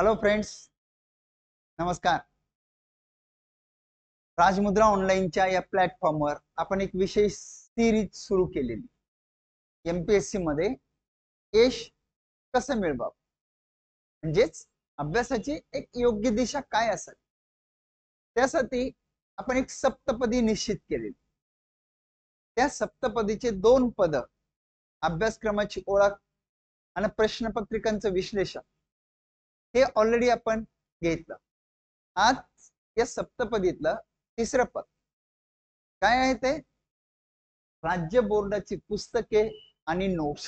Hello friends, नमस्कार. राजमुद्रा ऑनलाईनच्या या प्लॅटफॉर्मवर आपण एक विशेष सिरीज सुरू केलेली. एमपीएससी मध्ये यश कसं मिळवावं, म्हणजेच अभ्यासाची एक योग्य दिशा काय असेल, त्यासाठी आपण एक सप्तपदी निश्चित केलेली. त्या सप्तपदीचे 2 पद, अभ्यासक्रमाची ओळख आणि प्रश्नपत्रिकांचं विश्लेषण, हे ऑलरेडी आपण घेतलं. आज या सप्तपदीतलं तिसरं पद काय आहे ते राज्य बोर्डाची पुस्तके आणि नोट्स.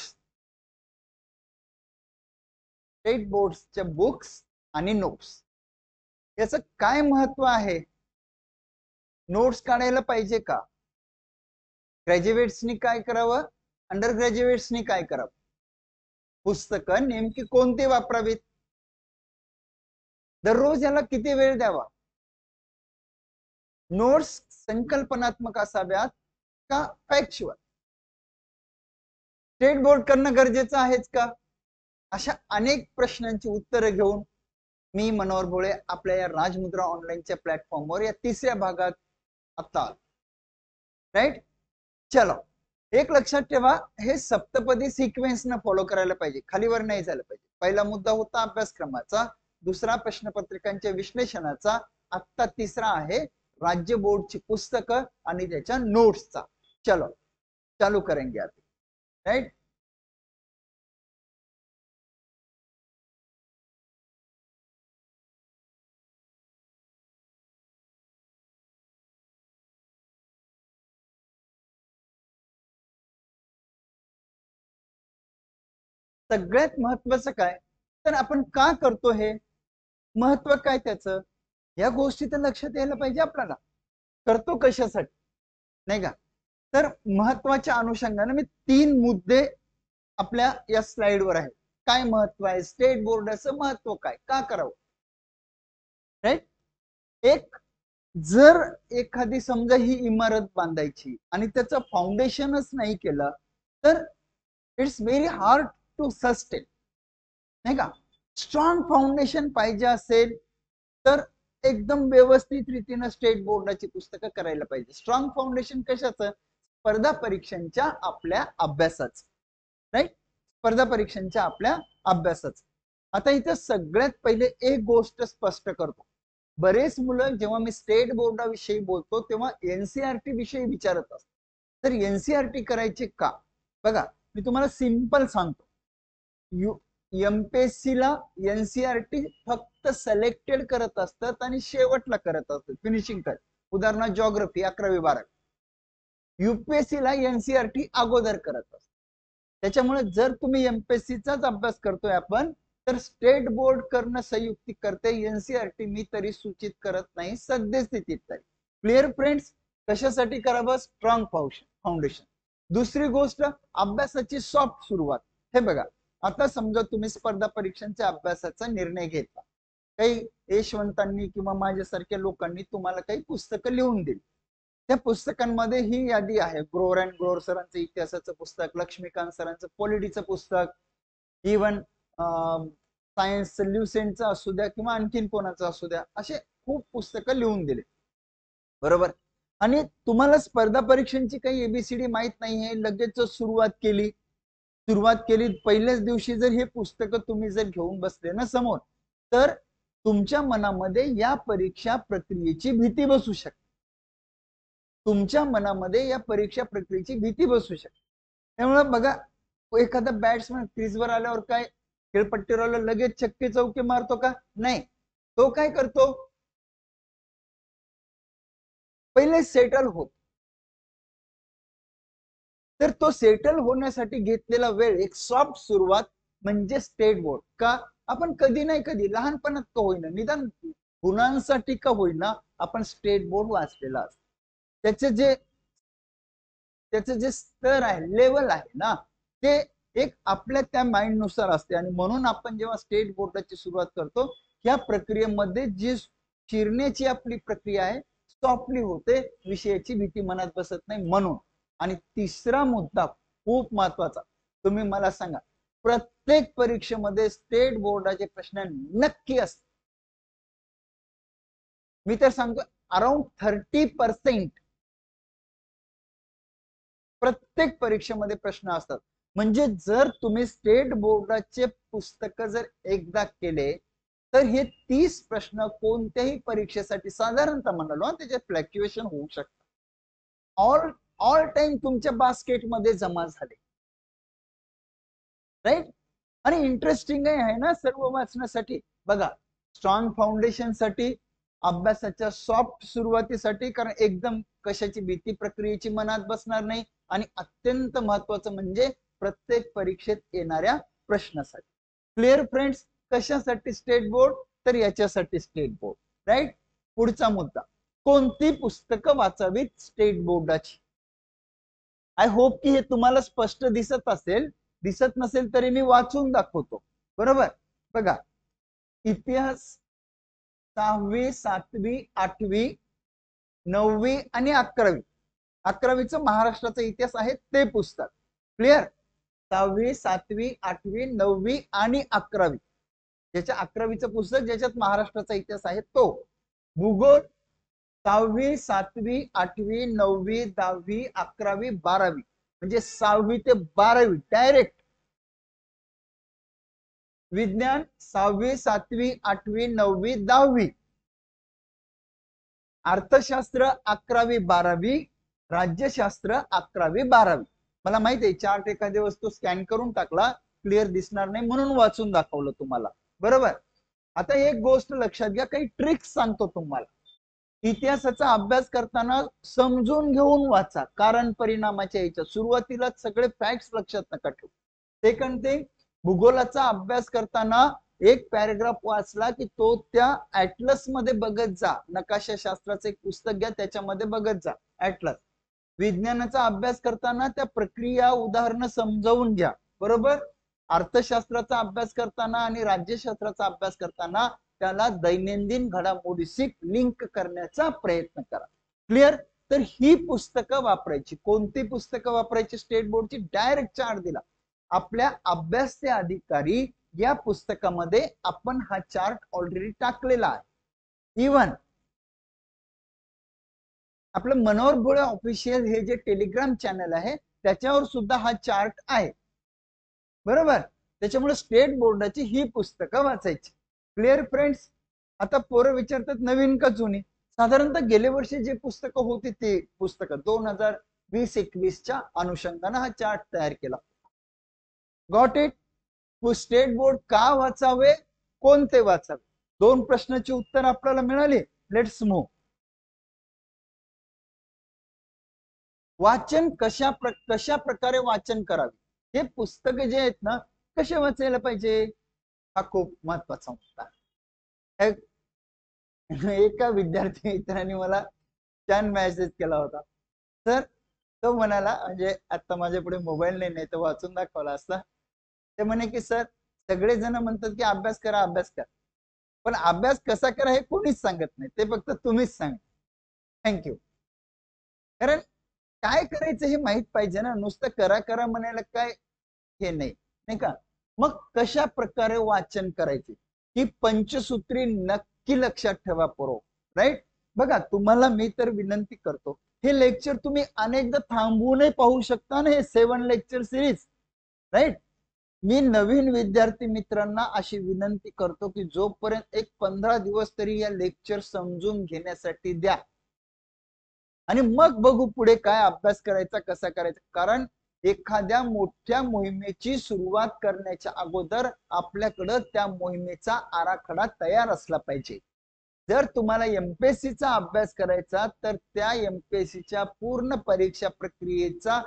स्टेट बोर्डच्या बुक्स आणि नोट्स याचं काय महत्व आहे? नोट्स काढायला पाहिजे का? ग्रॅज्युएट्सनी काय करावं, अंडर ग्रॅज्युएट्सनी काय करावं? पुस्तकं नेमकी कोणती वापरावीत? दररोज याला किती वेळ द्यावा? नोट्स संकल्पनात्मक असाव्यात का फॅक्च्युअल? स्टेट बोर्ड करणं गरजेचं आहेच का? अशा अनेक प्रश्नांची उत्तरं घेऊन मी मनोहर भोळे आपल्या या राजमुद्रा ऑनलाईनच्या प्लॅटफॉर्मवर या तिसऱ्या भागात आता राईट. चलो, एक लक्षात ठेवा, हे सप्तपदी सिक्वेन्स न फॉलो करायला पाहिजे, खालीवर नाही झालं पाहिजे. पहिला मुद्दा होता अभ्यासक्रमाचा, दुसरा प्रश्नपत्रिकांच्या विश्लेषणाचा, आता तिसरा आहे राज्य बोर्डची पुस्तकं आणि त्याच्या नोट्सचा. चलो चालू करेंगे आता, राइट. सगळ्यात महत्वाचं काय तर आपण का करतो, हे महत्व काय त्याचं, या गोष्टी तर लक्षात यायला पाहिजे आपल्याला. करतो कशासाठी, नाही का? तर महत्वाच्या अनुषंगाने मी 3 मुद्दे आपल्या या स्लाइडवर आहे. काय महत्व आहे, स्टेट बोर्डाचं महत्व काय, का करावं, राईट. एक, जर एखादी समजा ही इमारत बांधायची आणि त्याचं फाउंडेशनच नाही केलं तर it's very hard to sustain, नाही का? स्ट्रॉंग फाउंडेशन पाहिजे असेल तर एकदम व्यवस्थित रीतीने स्टेट बोर्डाची पुस्तकं करायला पाहिजे. स्ट्रॉंग फाउंडेशन कशाचं? स्पर्धा परीक्षांच्या आपल्या अभ्यासाचं, राईट. स्पर्धा परीक्षांच्या आपल्या अभ्यासाचं. आता इथं सगळ्यात पहिले एक गोष्ट स्पष्ट करतो. बरेच मुलं जेव्हा मी स्टेट बोर्डाविषयी बोलतो तेव्हा एनसीईआरटी विषयी विचारत असतात. तर एनसीईआरटी करायचे का? बघा, मी तुम्हाला सिंपल सांगतो. एमपीएससी ला एनसीईआरटी फक्त सिलेक्टेड करत असतात आणि शेवटला करत असतात, फिनिशिंग कर. उदाहरणार्थ जिओग्राफी 11वी 12वी. यूपीएससी ला एनसीईआरटी अगोदर करत असतात. त्याच्यामुळे जर तुम्ही एमपीएससीचाच अभ्यास करतोय आपण, तर स्टेट बोर्ड करणं संयुक्तिक करते, एनसीईआरटी मी तरी सूचित करत नाही सद्यस्थितीत तरी. Clear friends? कशासाठी करावं? Strong foundation. दुसरी गोष्ट, अभ्यासाची सॉफ्ट सुरुवात. हे बघा, आता समजा तुम्ही स्पर्धा परीक्षांच्या अभ्यासाचा निर्णय घेतला, काही यशवंतांनी किंवा माझ्यासारख्या लोकांनी तुम्हाला काही पुस्तकं लिहून दिली. त्या पुस्तकांमध्ये ही यादी आहे. ग्रोवर अँड ग्रोवर सरांचं इतिहासाचं पुस्तक, लक्ष्मीकांत सरांचं पॉलिटीचं पुस्तक, इवन सायन्स ल्युसेंटचं असू द्या किंवा आणखीन कोणाचं असू द्या, असे खूप पुस्तकं लिहून दिले, बरोबर. आणि तुम्हाला स्पर्धा परीक्षांची काही एबीसीडी माहित नाहीये, लगेच सुरुवात केली. पहिल्याच दिवशी जर हे पुस्तकं तुम्ही जर घेऊन बसले ना समोर, तर तुमच्या मनामध्ये या परीक्षा प्रक्रियेची भीती बसू शकते. तुमच्या मनामध्ये या परीक्षा प्रक्रियेची भीती बसू शकते. त्यामुळे बघा, एखादा बॅट्समन क्रीजवर आल्यावर काय खेळपट्टीवर लगेच छक्के चौके मारतो का? नाही. तो काय करतो, पहिले सेटल हो. तर तो सेटल होण्यासाठी घेतलेला वेळ, एक सॉफ्ट सुरुवात म्हणजे स्टेट बोर्ड. का? आपण कधी नाही कधी लहानपणात का होईना, निदान गुणांसाठी का होईना, आपण स्टेट बोर्ड वाचलेला असतो. त्याचे जे स्तर आहे, लेवल आहे ना, ते एक आपल्या त्या माइंड नुसार असते. आणि म्हणून आपण जेव्हा स्टेट बोर्डाची सुरुवात करतो, या प्रक्रियेमध्ये जी चिरण्याची आपली प्रक्रिया आहे, सॉफ्टली होते, विषयाची भीती मनात बसत नाही म्हणून. आणि तिसरा मुद्दा खूप महत्वाचा, तुम्ही मला सांगा, प्रत्येक परीक्षेमध्ये स्टेट बोर्डाचे प्रश्न नक्की असतात. मी तर सांगतो अराउंड 30% प्रत्येक परीक्षेमध्ये प्रश्न असतात. म्हणजे जर तुम्ही स्टेट बोर्डाचे पुस्तक जर एकदा केले तर हे 30 प्रश्न कोणत्याही परीक्षेसाठी साधारणतः म्हणालो त्याचे फ्लॅक्च्युएशन होऊ शकतात. ऑल टाइम तुमच्या बास्केटमध्ये जमा झाले. राईट. आणि इंटरेस्टिंग आहे ना सर्व वाचण्यासाठी. बघा, स्ट्रॉंग फाउंडेशन साठी, अभ्यासाच्या सॉफ्ट सुरुवातीसाठी, कारण एकदम कशाची भीती प्रक्रियेची मनात बसणार नाही, आणि अत्यंत महत्वाचं म्हणजे प्रत्येक परीक्षेत येणाऱ्या प्रश्नासाठी. Clear friends? कशासाठी स्टेट बोर्ड? तर याच्यासाठी स्टेट बोर्ड. राईट. पुढचा मुद्दा, कोणती पुस्तकं वाचावीत स्टेट बोर्डाची? आय होप की हे तुम्हाला स्पष्ट दिसत असेल. दिसत नसेल तरी मी वाचून दाखवतो. बरोबर. बघा, इतिहास 6वी 7वी 8वी 9वी आणि 11वी. 11वीचं महाराष्ट्राचा इतिहास आहे ते पुस्तक. क्लिअर? 6वी 7वी 8वी 9वी आणि 11वी. ज्याच्या 11वीचं पुस्तक ज्याच्यात महाराष्ट्राचा इतिहास आहे तो. भूगोल 6वी 7वी 8वी 9वी 10वी 11वी 12वी, म्हणजे 6वी ते 12वी डायरेक्ट. विज्ञान 6वी 7वी 8वी 9वी 10वी. अर्थशास्त्र 11वी 12वी. राज्यशास्त्र 11वी 12वी. मला माहिती आहे चार्ट एखाद्या वस्तू स्कॅन करून टाकला क्लिअर दिसणार नाही म्हणून वाचून दाखवलं तुम्हाला. बरोबर. आता एक गोष्ट लक्षात घ्या, काही ट्रिक्स सांगतो तुम्हाला. इतिहासाचा अभ्यास करताना समजून घेऊन वाचा, कारण परिणामाच्या याच्या सुरुवातीला सगळे फॅक्ट्स लक्षात नका ठेवू. सेकंड थिंग, भूगोलाचा अभ्यास करताना एक पॅराग्राफ वाचला की तो त्या ऍटलस मध्ये बघत जा. नकाशा शास्त्राचं एक पुस्तक घ्या, त्याच्यामध्ये बघत जा ऍटलस. विज्ञानाचा अभ्यास करताना त्या प्रक्रिया उदाहरणं समजावून घ्या. बरोबर. अर्थशास्त्राचा अभ्यास करताना आणि राज्यशास्त्राचा अभ्यास करताना त्याला दैनंदिन घडामोडीशी लिंक करण्याचा प्रयत्न करा. क्लिअर? तर ही पुस्तकं वापरायची. कोणती पुस्तकं वापरायची स्टेट बोर्डची? डायरेक्ट चार्ट दिला. आपल्या अभ्यासचे अधिकारी या पुस्तकामध्ये आपण हा चार्ट ऑलरेडी टाकलेला आहे. इवन आपलं मनोहर भोळे ऑफिशियल हे जे टेलिग्राम चॅनल आहे त्याच्यावर सुद्धा हा चार्ट आहे. बरोबर. त्याच्यामुळे स्टेट बोर्डाची ही पुस्तकं वाचायची. Clear friends? आता पोरं विचारतात नवीन का जुनी? साधारणतः गेल्या वर्षी जे पुस्तकं होती ते पुस्तकं 2020-21च्या अनुषंगाने हा चार्ट तयार केला. Got it? स्टेट बोर्ड का वाचावे, कोणते वाचावे? दोन प्रश्नाची उत्तर आपल्याला मिळाली. Let's move. वाचन कशा प्रकारे वाचन करावे, हे पुस्तक जे आहेत ना कसे वाचायला पाहिजे, हा खूप महत्वाचा मुद्दा. एका विद्यार्थी मित्राने मला छान मेसेज केला होता. सर, तो म्हणाला, म्हणजे आता माझ्या पुढे मोबाईल नाही तर वाचून दाखवला असता. ते म्हणे की सर, सगळे जण म्हणतात की अभ्यास करा अभ्यास करा, पण अभ्यास कसा करा हे कोणीच सांगत नाही, ते फक्त तुम्हीच सांगा. थँक्यू. कारण काय करायचं हे माहित पाहिजे ना, नुसतं करा करा म्हणायला काय हे नाही का. मग कशा प्रकारे वाचन करायचे ही पंचसूत्री नक्की लक्षात ठेवा पोरो. राईट. बघा, तुम्हाला मी तर विनंती करतो, हे लेक्चर तुम्ही अनेकदा थांबवूनही पाहू शकता ना, हे 7 लेक्चर सिरीज. राईट. मी नवीन विद्यार्थी मित्रांना अशी विनंती करतो की जोपर्यंत एक 15 दिवस तरी या लेक्चर समजून घेण्यासाठी द्या, आणि मग बघू पुढे काय अभ्यास करायचा कसा करायचा. कारण एखाद्या मोठ्या मोहिमेची सुरुवात करण्याच्या अगोदर आपल्याकडे त्या मोहिमेचा आराखडा तयार असला पाहिजे. जर तुम्हाला एमपीएससीचा अभ्यास करायचा तर त्या एमपीएससीच्या पूर्ण परीक्षा प्रक्रियेचा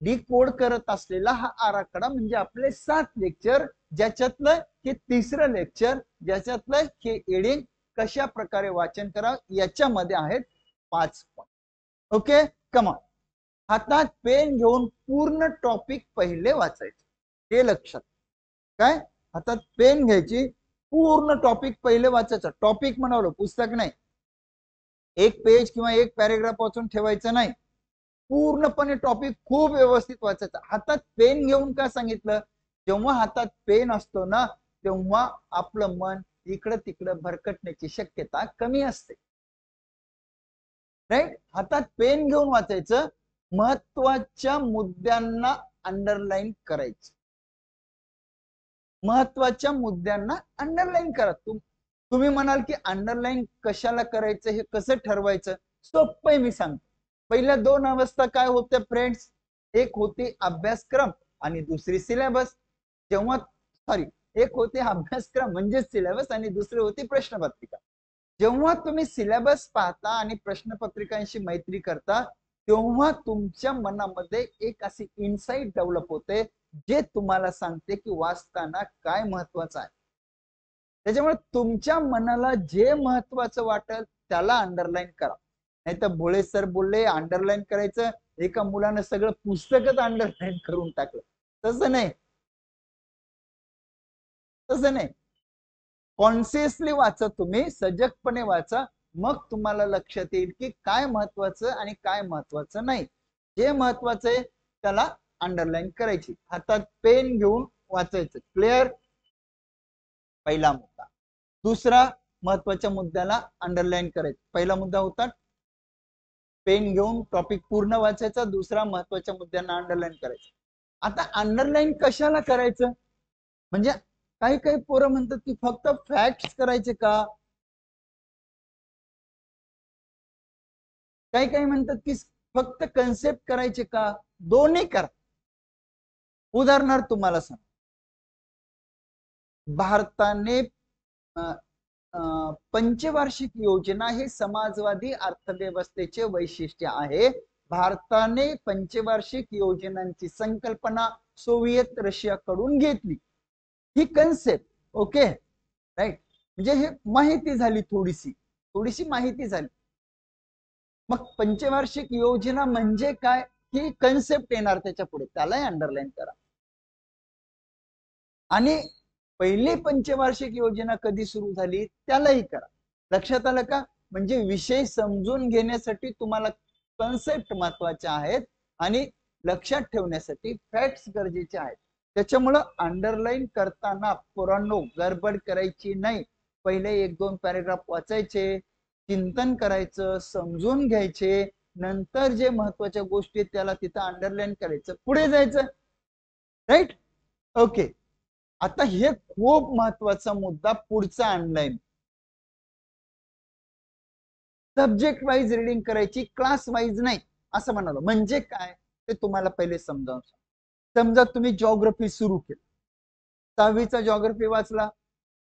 डिकोड करत असलेला हा आराखडा म्हणजे आपले 7 लेक्चर, ज्याच्यातलं हे 3रं लेक्चर, ज्याच्यातलं हे एडिंग, कशा प्रकारे वाचन करा याच्यामध्ये आहेत 5 पॉइंट. ओके, कमा. हातात पेन घेऊन पूर्ण टॉपिक पहिले वाचायचे, हे लक्षात. काय? हातात पेन घ्यायची, पूर्ण टॉपिक पहिले वाचायचं. टॉपिक म्हणालो, पुस्तक नाही. एक पेज किंवा एक पॅरेग्राफ वाचून ठेवायचं नाही, पूर्णपणे टॉपिक खूप व्यवस्थित वाचायचा. हातात पेन घेऊन का सांगितलं? जेव्हा हातात पेन असतो ना तेव्हा आपलं मन इकडं तिकडं भरकटण्याची शक्यता कमी असते. राईट. हातात पेन घेऊन वाचायचं, महत्वाच्या मुद्द्यांना अंडरलाईन करायचं, महत्वाच्या मुद्द्यांना अंडरलाईन करा. तुम्ही म्हणाल की अंडरलाईन कशाला करायचं, हे कसं ठरवायचं? सोपं आहे, मी सांगतो. पहिल्या दोन अवस्था काय होत्या फ्रेंड्स? एक होती अभ्यासक्रम आणि दुसरी सिलेबस. जेव्हा एक होते अभ्यासक्रम म्हणजे सिलेबस आणि दुसरी होती प्रश्नपत्रिका. जेव्हा तुम्ही सिलेबस पाहता आणि प्रश्नपत्रिकांशी मैत्री करता तेव्हा तुमच्या मनामध्ये एक अशी इन्साइट डेव्हलप होते जे तुम्हाला सांगते की वाचताना काय महत्वाचं आहे. त्याच्यामुळे तुमच्या मनाला जे महत्वाचं वाटेल त्याला अंडरलाईन करा. नाही तर भोळे सर बोलले अंडरलाईन करायचं, एका मुलानं सगळं पुस्तकच अंडरलाईन करून टाकलं. तसं नाही, तसं नाही. कॉन्शियसली वाचा, तुम्ही सजगपणे वाचा, मग तुम्हाला लक्षात येईल की काय महत्वाचं आणि काय महत्वाचं नाही. जे महत्वाचं आहे त्याला अंडरलाईन करायची, हातात पेन घेऊन वाचायचं. क्लिअर? पहिला मुद्दा. दुसरा, महत्वाच्या मुद्द्याला अंडरलाईन करायचं. पहिला मुद्दा होता पेन घेऊन टॉपिक पूर्ण वाचायचा, दुसरा महत्वाच्या मुद्द्यांना अंडरलाईन करायचं. आता अंडरलाईन कशाला करायचं? म्हणजे काही काही पोरं म्हणतात की फक्त फॅक्ट्स करायचे का, काही काही म्हणतात की फक्त कन्सेप्ट करायचे का. दोन्ही करा. उदाहरणार्थ तुम्हाला सांग, भारताने पंचवार्षिक योजना हे समाजवादी अर्थव्यवस्थेचे वैशिष्ट्य आहे. भारताने पंचवार्षिक योजनांची संकल्पना सोव्हिएत रशियाकडून घेतली. ही कन्सेप्ट. Okay, right. म्हणजे हे माहिती झाली, थोडीशी माहिती झाली. मग पंचवार्षिक योजना म्हणजे काय ही कन्सेप्ट येणार त्याच्या पुढे, त्यालाही अंडरलाईन करा. आणि पहिली पंचवार्षिक योजना कधी सुरू झाली त्यालाही करा. लक्षात आलं का? म्हणजे विषय समजून घेण्यासाठी तुम्हाला कन्सेप्ट महत्वाचे आहेत आणि लक्षात ठेवण्यासाठी फॅक्ट्स गरजेचे आहेत. त्याच्यामुळं अंडरलाईन करताना पोरांनो गडबड करायची नाही. पहिले 1-2 पॅरेग्राफ वाचायचे, चिंतन करायचं, समजून घ्यायचे, नंतर जे महत्वाच्या गोष्टी त्याला तिथं अंडरलाईन करायचं, पुढे जायचं. राईट. ओके. आता हे खूप महत्वाचा मुद्दा पुढचा ऑनलाईन. सब्जेक्ट वाईज रीडिंग करायची, क्लास वाईज नाही, असं म्हणालो. म्हणजे काय ते तुम्हाला पहिले समजावून. समजा तुम्ही जिओग्राफी सुरू केली, 6वीचा जिओग्राफी वाचला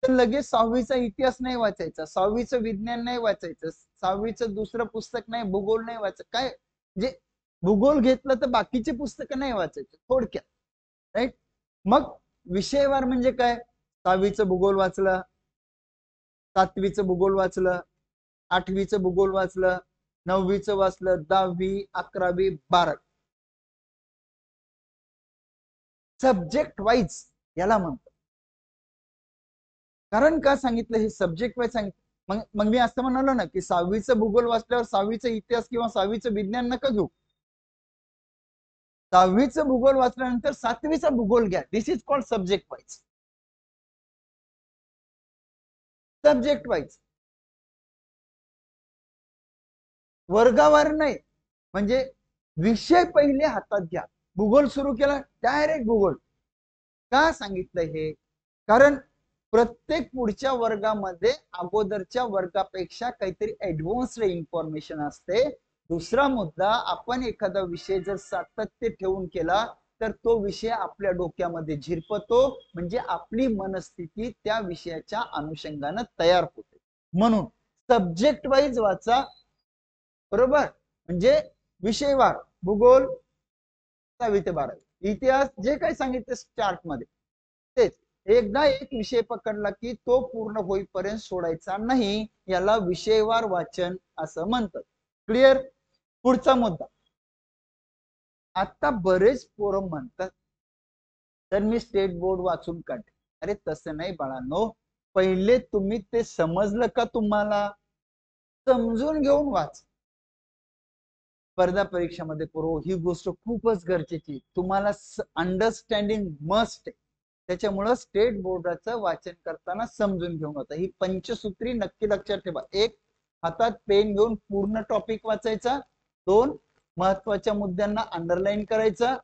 तर लगेच 6वीचा इतिहास नाही वाचायचा, 6वीचं विज्ञान नाही वाचायचं, 6वीचं दुसरं पुस्तक नाही, भूगोल नाही वाचायचं. काय म्हणजे भूगोल घेतलं तर बाकीचे पुस्तकं नाही वाचायचे थोडक्यात. राईट. मग विषयवार म्हणजे काय? 6वीचं भूगोल वाचलं, 7वीचं भूगोल वाचलं, 8वीचं भूगोल वाचलं, 9वीचं वाचलं, 10वी, 11वी, 12वी. सब्जेक्ट वाईज याला म्हणतो. कारण का सांगितलं हे सब्जेक्ट वाईज सांगितलं? मग मी असं म्हणालो ना की 6वीचं भूगोल वाचल्यावर 6वीचं इतिहास किंवा 6वीचं विज्ञान नका घेऊ. 6वीचं भूगोल वाचल्यानंतर 7वीचा भूगोल घ्या. This is called subject wise. Subject wise, वर्गावर नाही. म्हणजे विषय पहिले हातात घ्या. भूगोल सुरू केला डायरेक्ट भूगोल. का सांगितलं हे? कारण प्रत्येक पुढच्या वर्गामध्ये अगोदरच्या वर्गापेक्षा काहीतरी ऍडव्हान्स्ड इन्फॉर्मेशन असते. दुसरा मुद्दा, आपण एखादा विषय जर सातत्य ठेवून केला तर तो विषय आपल्या डोक्यामध्ये झिरपतो, म्हणजे आपली मनस्थिती त्या विषयाच्या अनुषंगाने तयार होते. म्हणून सब्जेक्ट वाईज वाचा. बरोबर? म्हणजे विषयवार, भूगोल 6वी ते 12वी, इतिहास जे काही सांगितलं चार्ट मध्ये तेच. एकदा एक विषय पकडला की तो पूर्ण होईपर्यंत सोडायचा नाही, याला विषयवार वाचन असं म्हणतात. क्लिअर? पुढचा मुद्दा. आता बरेच पोरं म्हणतात तर मी स्टेट बोर्ड वाचून काढते. अरे तसं नाही बाळांनो, पहिले तुम्ही ते समजलं का? तुम्हाला समजून घेऊन वाच. स्पर्धा परीक्षामध्ये ही गोष्ट खूपच गरजेची. तुम्हाला अंडरस्टँडिंग मस्ट आहे. त्याच्यामुळं स्टेट बोर्डाचं वाचन करताना समजून घेऊन होता. ही पंचसूत्री नक्की लक्षात ठेवा. 1, हातात पेन घेऊन पूर्ण टॉपिक वाचायचा. 2, महत्वाच्या मुद्द्यांना अंडरलाईन करायचं.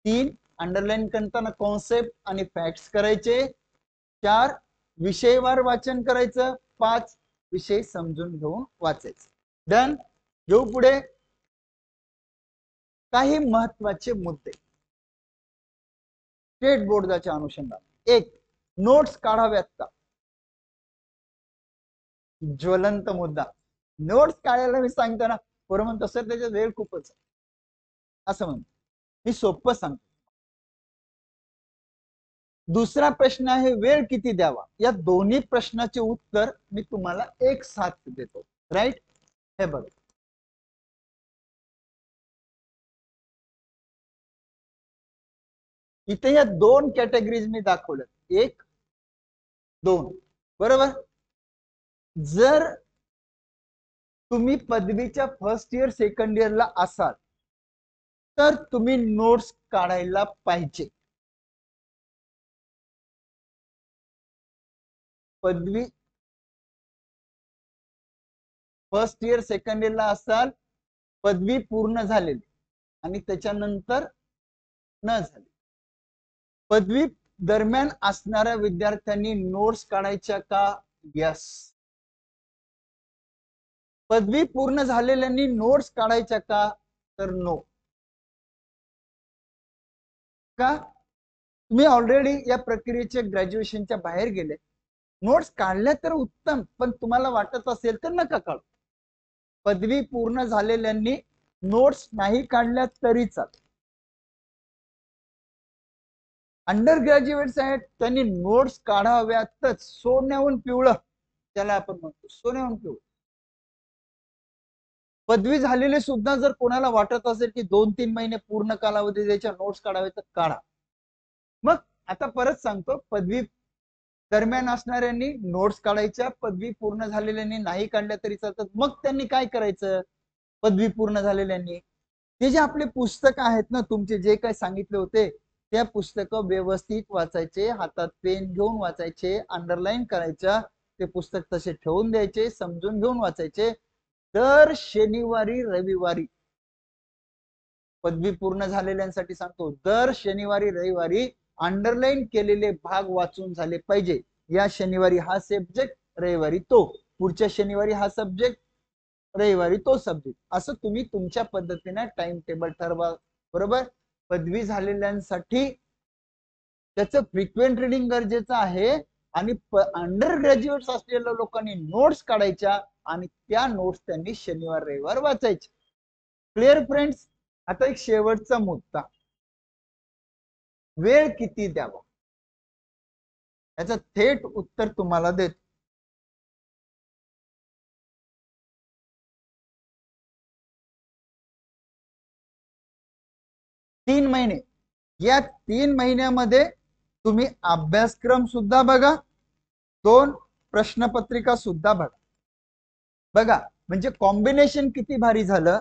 3, अंडरलाईन करताना कॉन्सेप्ट आणि फॅक्ट्स करायचे. 4, विषयवार वाचन करायचं. 5, विषय समजून घेऊन वाचायचं. डन. घेऊ पुढे काही महत्वाचे मुद्दे स्टेट बोर्डाच्या अनुषंगाने. 1, नोट्स काढाव्यात का? ज्वलंत मुद्दा. नोट्स काढायला मी सांगतो ना, बरं म्हणतो सर त्याच्यात वेळ खूपच असं म्हणतो. मी सोपं सांगतो. दुसरा प्रश्न आहे वेळ किती द्यावा. या दोन्ही प्रश्नाचे उत्तर मी तुम्हाला एक साथ देतो. राईट. हे बघ, इथे या 2 कॅटेगरीज मी दाखवल्या. 1, 2, बरोबर. जर तुम्ही पदवीच्या फर्स्ट इयर सेकंड इयरला असाल तर तुम्ही नोट्स काढायला पाहिजे. पदवी फर्स्ट इयर सेकंड इयरला असाल, पदवी पूर्ण झालेली आणि त्याच्यानंतर न झाली, पदवी दरम्यान असणाऱ्या विद्यार्थ्यांनी नोट्स काढायच्या का? यस. पदवी पूर्ण झालेल्यांनी नोट्स काढायच्या का? तर नो. का? तुम्ही ऑलरेडी या प्रक्रियेच्या ग्रॅज्युएशनच्या बाहेर गेले, नोट्स काढल्या तर उत्तम, पण तुम्हाला वाटत असेल तर नका काढू. पदवी पूर्ण झालेल्यांनी नोट्स नाही काढल्या तरी चालतं. अंडर ग्रॅज्युएट्स आहेत त्यांनी नोट्स काढाव्यातच. सोन्याहून पिवळं त्याला आपण म्हणतो, सोन्याहून पिवळं. पदवी झालेले सुद्धा जर कोणाला वाटत असेल की 2-3 महिने पूर्ण कालावधी द्यायच्या नोट्स काढावे तर काढा. मग आता परत सांगतो, पदवी दरम्यान असणाऱ्यांनी नोट्स काढायच्या, पदवी पूर्ण झालेल्यांनी नाही काढल्या तरी चालतात. मग त्यांनी काय करायचं? पदवी पूर्ण झालेल्यांनी ते जे आपले पुस्तक आहेत ना, तुमचे जे काही सांगितले होते त्या पुस्तकं व्यवस्थित वाचायचे, हातात पेन घेऊन वाचायचे, अंडरलाईन करायच्या, ते पुस्तक तसे ठेवून द्यायचे, समजून घेऊन वाचायचे. दर शनिवारी रविवारी, पदवी पूर्ण झालेल्यांसाठी सांगतो, दर शनिवारी रविवारी अंडरलाईन केलेले भाग वाचून झाले पाहिजे. या शनिवारी हा सब्जेक्ट, रविवारी तो, पुढच्या शनिवारी हा सब्जेक्ट, रविवारी तो सब्जेक्ट, असं तुम्ही तुमच्या पद्धतीने टाइम टेबल ठरवा. बरोबर. पदवी झालेल्यांसाठी त्याचं फ्रिक्वेंट रिडिंग गरजेचं आहे आणि अंडर ग्रॅज्युएट्स असलेल्या लोकांनी नोट्स काढायच्या आणि त्या नोट्स त्यांनी शनिवार रविवार वाचायचे. Clear friends. आता एक शेवटचा मुद्दा, वेळ किती द्यावा. याचं थेट उत्तर तुम्हाला देत. तीन महिने. या 3 महिन्यामध्ये तुम्ही अभ्यासक्रम सुद्धा बघा, 2 प्रश्नपत्रिका सुद्धा बघा. बघा म्हणजे कॉम्बिनेशन किती भारी झालं.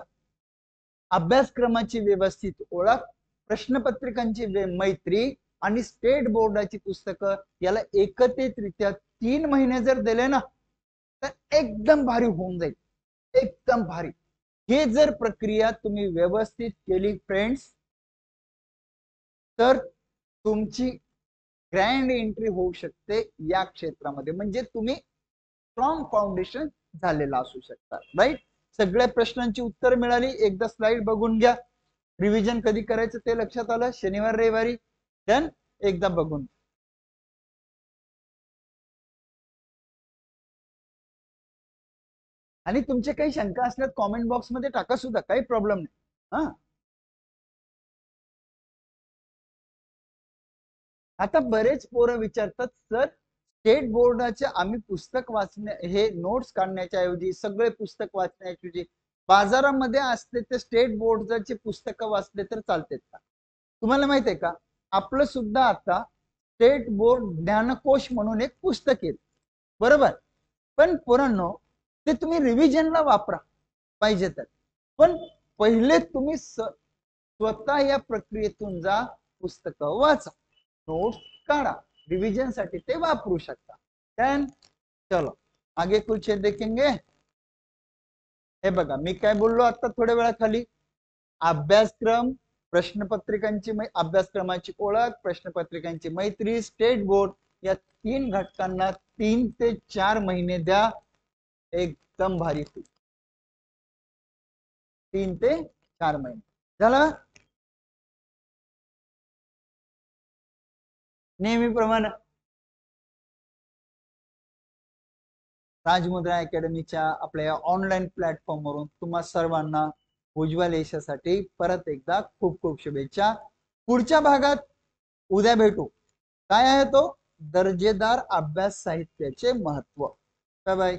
अभ्यासक्रमाची व्यवस्थित ओळख, प्रश्नपत्रिकांची मैत्री आणि स्टेट बोर्डाची पुस्तकं याला एकत्रितरित्या 3 महिने जर दिले ना तर एकदम भारी होऊन जाईल. एकदम भारी. हे जर प्रक्रिया तुम्ही व्यवस्थित केली फ्रेंड्स तर तुमची ग्रँड एंट्री होऊ शकते या क्षेत्रामध्ये. म्हणजे तुम्ही स्ट्रॉंग फाउंडेशन झालेला असू शकता. राईट. सगळ्या प्रश्नांची उत्तर मिळाली. एकदा स्लाइड बघून घ्या. रिव्हिजन कधी करायचं ते लक्षात आलं. शनिवार रविवारी. डन. एकदा बघून. आणि तुमचे काही शंका असल्यास कॉमेंट बॉक्स मध्ये टाका सुद्धा, काही प्रॉब्लेम नाही. हा, आता बरेच पोरं विचारतात सर स्टेट बोर्डाचे आम्ही पुस्तक वाचण्या, हे नोट्स काढण्याच्या ऐवजी, सगळे पुस्तक वाचण्याऐवजी बाजारामध्ये असते ते स्टेट बोर्डाचे पुस्तकं वाचले तर चालतात का? तुम्हाला माहित आहे का, आपलं सुद्धा आता स्टेट बोर्ड ज्ञानकोश म्हणून एक पुस्तक येत. बरोबर. पण पोरांनो ते तुम्ही रिव्हिजनला वापरा पाहिजे तर, पण पहिले तुम्ही स्वतः या प्रक्रियेतून जा, पुस्तकं वाचा, नोट्स काढा, रिव्हिजन साठी ते वापरू शकता. देन चलो आगे कुछ देखेंगे. हे बघा मी काय बोललो आता थोड्या वेळाखाली, अभ्यासक्रम, प्रश्नपत्रिकांची अभ्यासक्रमाची ओळख, प्रश्नपत्रिकांची मैत्री, स्टेट बोर्ड या 3 घटकांना 3 ते 4 महिने द्या, एकदम भारी होईल. 3 ते 4 महिने झालं. नेहमीप्रमाणे राजमुद्रा अकॅडमीच्या आपल्या ऑनलाईन प्लॅटफॉर्मवरून तुम्हा सर्वांना उज्ज्वल यशासाठी परत एकदा खूप खूप शुभेच्छा. पुढच्या भागात उद्या भेटू. काय आहे तो? दर्जेदार अभ्यास साहित्याचे महत्व. Bye bye.